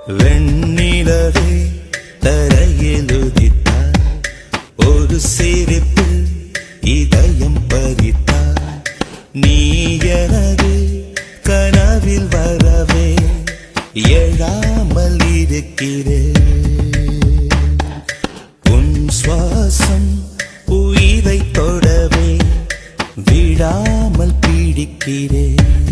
வெண்ணிலவே தரையிலுதித்தார், ஒரு சிரிப்பு இதயம் பறித்தார். நீ எனது கனவில் வரவே எழாமல் இருக்கிறேன். உன் சுவாசம் உயிரை தொடவே விடாமல் பிடிக்கிறேன்.